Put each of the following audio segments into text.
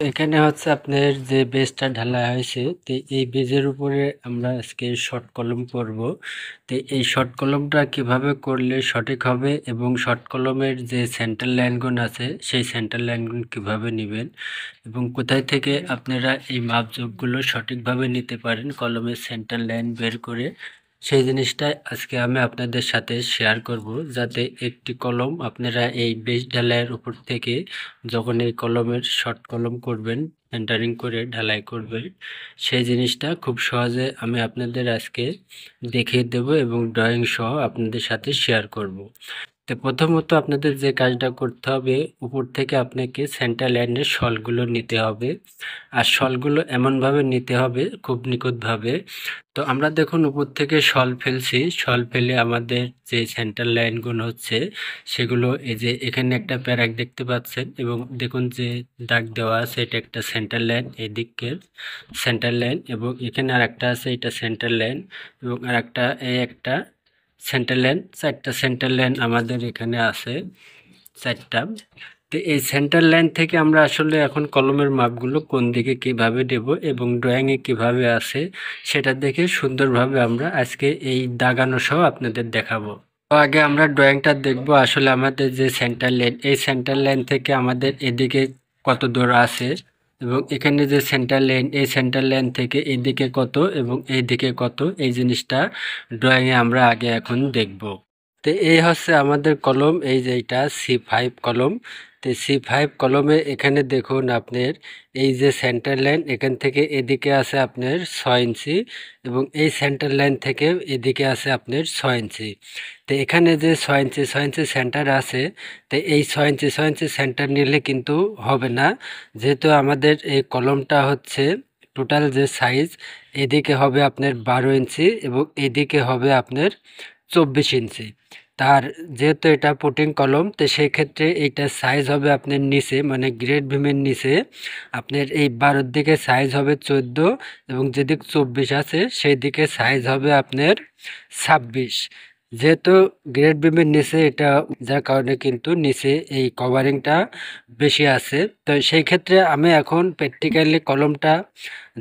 এখানে হচ্ছে আপনার যে বেজটা ঢালা হয়েছে, তো এই বেজের উপরে আমরা আজকে শর্ট কলম করব। তো এই শর্ট কলমটা কিভাবে করলে সঠিক হবে এবং শর্ট কলমের যে সেন্টার লাইনগুলো আছে সেই সেন্টার লাইনগুলো কিভাবে নেবেন এবং কোথায় থেকে আপনারা এই মাপজোকগুলো সঠিকভাবে নিতে পারেন কলমের সেন্টার লাইন বের করে, সেই জিনিসটাই আজকে আমি আপনাদের সাথে শেয়ার করব, যাতে একটি কলম আপনারা এই বেজ ঢালাইয়ের উপর থেকে যখন এই কলমের শর্ট কলম করবেন, সেন্টারিং করে ঢালাই করবেন, সেই জিনিসটা খুব সহজে আমি আপনাদের আজকে দেখিয়ে দেব এবং ড্রয়িং সহ আপনাদের সাথে শেয়ার করব। তো প্রথমত আপনাদের যে কাজটা করতে হবে, উপর থেকে আপনাকে সেন্টার লাইনের শলগুলো নিতে হবে। আর শলগুলো এমনভাবে নিতে হবে খুব নিখুঁতভাবে। তো আমরা দেখুন উপর থেকে শল ফেলছি, শল ফেলে আমাদের যে সেন্টার লাইনগুলো হচ্ছে সেগুলো এই যে এখানে একটা প্যারাক দেখতে পাচ্ছেন এবং দেখুন যে দাগ দেওয়া আছে, এটা একটা সেন্টার লাইন, এদিকের সেন্টার লাইন, এবং এখানে আর একটা আছে, এটা সেন্টার লাইন, এবং আর একটা এই একটা সেন্টার লাইন। চারটা সেন্টার লাইন আমাদের এখানে আছে, চারটা। তো এই সেন্টার লাইন থেকে আমরা আসলে এখন কলমের মাপগুলো কোন দিকে কিভাবে দেব এবং ড্রয়িংয়ে কিভাবে আছে সেটা দেখে সুন্দরভাবে আমরা আজকে এই দাগানো সহ আপনাদের দেখাবো। তো আগে আমরা ড্রয়িংটা দেখব আসলে আমাদের যে সেন্টার লাইন, এই সেন্টার লাইন থেকে আমাদের এদিকে কত দূর আছে এবং এখানে যে সেন্টার লাইন, এই সেন্টার লাইন থেকে এদিকে কত এবং এইদিকে কত, এই জিনিসটা ড্রয়িংয়ে আমরা আগে এখন দেখব। তো এই হচ্ছে আমাদের কলম, এই যে এটা C5 কলম। তো C5 কলমে এখানে দেখুন আপনার এই যে সেন্টার লাইন, এখান থেকে এদিকে আছে আপনার 6 ইঞ্চি এবং এই সেন্টার লাইন থেকে এদিকে আছে আপনার 6 ইঞ্চি। তো এখানে যে 6 ইঞ্চি 6 ইঞ্চি সেন্টার আছে, তো এই 6 ইঞ্চি 6 ইঞ্চি সেন্টার নিলে কিন্তু হবে না, যেহেতু আমাদের এই কলমটা হচ্ছে টোটাল যে সাইজ, এদিকে হবে আপনার 12 ইঞ্চি এবং এদিকে হবে আপনার 24 ইঞ্চি। তার যেহেতু এটা পুটিং কলম, তো সেই ক্ষেত্রে এইটার সাইজ হবে আপনার নিচে, মানে গ্রেড বিমের নিচে আপনার এই 12 দিকে সাইজ হবে 14 এবং যেদিকে 24 আছে সেই দিকে সাইজ হবে আপনার 26। যেহেতু গ্রেড বিমের নিচে এটা, যার কারণে কিন্তু নিচে এই কভারিংটা বেশি আছে। তো সেই ক্ষেত্রে আমি এখন প্র্যাকটিক্যালি কলমটা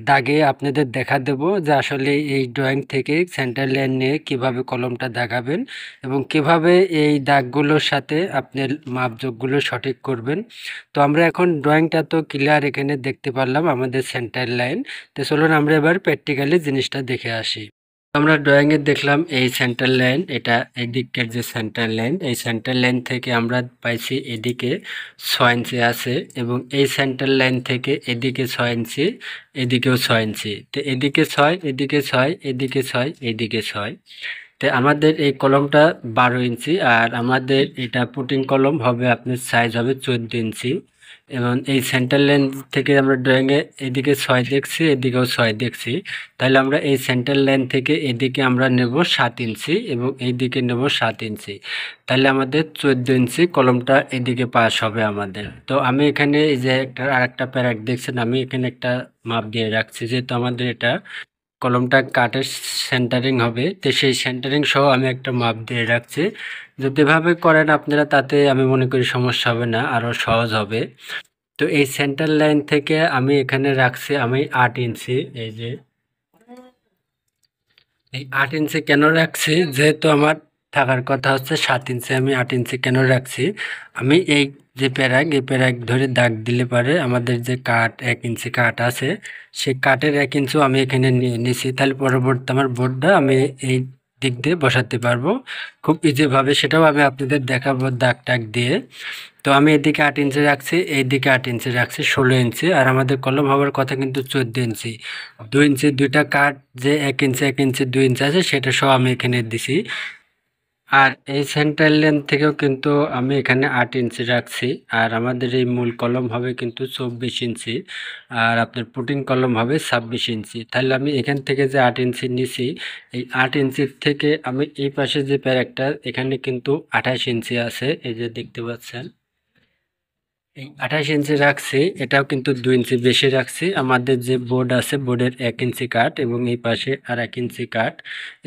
দাগে আপনাদের দেখা দেব যে আসলে এই ড্রয়িং থেকে সেন্টার লাইন নিয়ে কীভাবে কলমটা দাগাবেন এবং কিভাবে এই দাগগুলোর সাথে আপনার মাপজোকগুলো সঠিক করবেন। তো আমরা এখন ড্রয়িংটা তো ক্লিয়ার এখানে দেখতে পারলাম আমাদের সেন্টার লাইন। তো চলুন আমরা এবার প্র্যাকটিক্যালি জিনিসটা দেখে আসি। আমরা ড্রয়িংয়ে দেখলাম এই সেন্টার লাইন, এটা এদিকের যে সেন্টার লাইন, এই সেন্টার লাইন থেকে আমরা পাইছি এদিকে 6 ইঞ্চি আছে এবং এই সেন্টার লাইন থেকে এদিকে 6 ইঞ্চি, এদিকেও 6 ইঞ্চি। তো এদিকে 6, এদিকে 6, এদিকে 6, এদিকে 6। তো আমাদের এই কলমটা 12 ইঞ্চি আর আমাদের এটা পুটিং কলম হবে, আপনার সাইজ হবে 14 ইঞ্চি। এবং এই সেন্টার লাইন থেকে আমরা ড্রয়িংয়ে এদিকে 6 দেখছি, এদিকেও 6 দেখছি, তাহলে আমরা এই সেন্টার লাইন থেকে এদিকে আমরা নেব 7 ইঞ্চি এবং এইদিকে নেব 7 ইঞ্চি, তাহলে আমাদের 14 ইঞ্চি কলমটা এদিকে পাস হবে আমাদের। তো আমি এখানে এই যে একটা আরেকটা প্যারাক দেখছেন, আমি এখানে একটা মাপ দিয়ে রাখছি, যেহেতু আমাদের এটা কলমটা কাঠের সেন্টারিং হবে, তো সেই সেন্টারিং সহ আমি একটা মাপ দিয়ে রাখছি। যদি এভাবে করেন আপনারা, তাতে আমি মনে করি সমস্যা হবে না, আরও সহজ হবে। তো এই সেন্টার লাইন থেকে আমি এখানে রাখছি আমি 8 ইঞ্চি। এই যে এই 8 ইঞ্চি কেন রাখছি, যেহেতু আমার থাকার কথা হচ্ছে 7 ইঞ্চি, আমি 8 ইঞ্চি কেন রাখছি, আমি এই যে প্যারাক, এই প্যারাক ধরে দাগ দিলে পারে আমাদের যে কাঠ 1 ইঞ্চি কাঠ আছে, সেই কাঠের 1 ইঞ্চিও আমি এখানে নিয়ে নিছি, তাহলে পরবর্তী আমার বোর্ডটা আমি এই দিক দিয়ে বসাতে পারবো খুব ইজিভাবে, সেটাও আমি আপনাদের দেখাবো দাগ টাগ দিয়ে। তো আমি এদিকে 8 ইঞ্চি রাখছি, এইদিকে 8 ইঞ্চি রাখছি, 16 ইঞ্চি, আর আমাদের কলম হওয়ার কথা কিন্তু 14 ইঞ্চি। 2 ইঞ্চি দুইটা কাঠ, যে 1 ইঞ্চি 1 ইঞ্চি 2 ইঞ্চি আছে সেটা সহ আমি এখানে দিছি। আর এই সেন্টার লেন্থ থেকেও কিন্তু আমি এখানে 8 ইঞ্চি রাখছি। আর আমাদের এই মূল কলম হবে কিন্তু 24 ইঞ্চি আর আপনার পুটিং কলম হবে 26 ইঞ্চি। তাহলে আমি এখান থেকে যে 8 ইঞ্চি নিছি, এই 8 ইঞ্চির থেকে আমি এই পাশে যে প্যারাকটা, এখানে কিন্তু 28 ইঞ্চি আছে, এই যে দেখতে পাচ্ছেন এই 28 ইঞ্চি রাখছি, এটাও কিন্তু 2 ইঞ্চি বেশি রাখছি। আমাদের যে বোর্ড আছে, বোর্ডের 1 ইঞ্চি কাঠ এবং এই পাশে আর 1 ইঞ্চি কাঠ,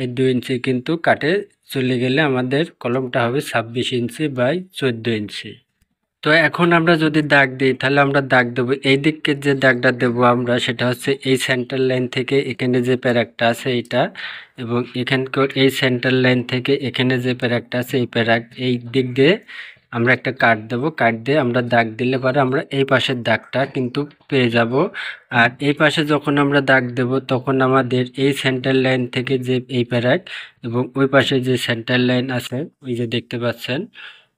এই 2 ইঞ্চি কিন্তু কাটে চলে গেলে আমাদের কলমটা হবে 26 ইঞ্চি বাই 14 ইঞ্চি। তো এখন আমরা যদি দাগ দিই তাহলে আমরা দাগ দেবো এই দিকে, যে দাগটা দেবো আমরা সেটা হচ্ছে এই সেন্টার লাইন থেকে এখানে যে প্যারাকটা আছে এইটা, এবং এখানকার এই সেন্টার লাইন থেকে এখানে যে প্যারাকটা আছে এই প্যারাক, এই দিক দিয়ে আমরা একটা কাট দেব। কাট দিয়ে আমরা দাগ দিলে পরে আমরা এই পাশের দাগটা কিন্তু পেয়ে যাব। আর এই পাশে যখন আমরা দাগ দেব তখন আমাদের এই সেন্টার লাইন থেকে যে এই প্যারাক এবং ওই পাশে যে সেন্টার লাইন আছে ওই যে দেখতে পাচ্ছেন,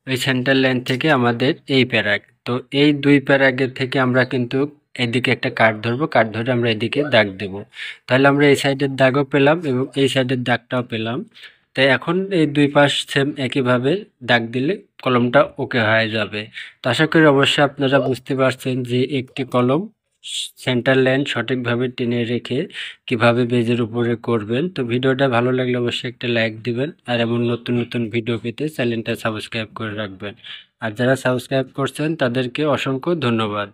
ওই সেন্টার লাইন থেকে আমাদের এই প্যারাক, তো এই দুই প্যারাকের থেকে আমরা কিন্তু এদিকে একটা কাট ধরবো, কাট ধরে আমরা এদিকে দাগ দেব। তাহলে আমরা এই সাইডের দাগও পেলাম এবং এই সাইডের দাগটাও পেলাম। তাই এখন এই দুই পাশ সেম একইভাবে দাগ দিলে কলমটা ওকে হয়ে যাবে। তো আশা করি অবশ্যই আপনারা বুঝতে পারছেন যে একটি কলম সেন্টার লাইন সঠিকভাবে টেনে রেখে কিভাবে বেজের উপরে করবেন। তো ভিডিওটা ভালো লাগলে অবশ্যই একটা লাইক দিবেন, আর এমন নতুন নতুন ভিডিও পেতে চ্যানেলটা সাবস্ক্রাইব করে রাখবেন। আর যারা সাবস্ক্রাইব করছেন তাদেরকে অসংখ্য ধন্যবাদ।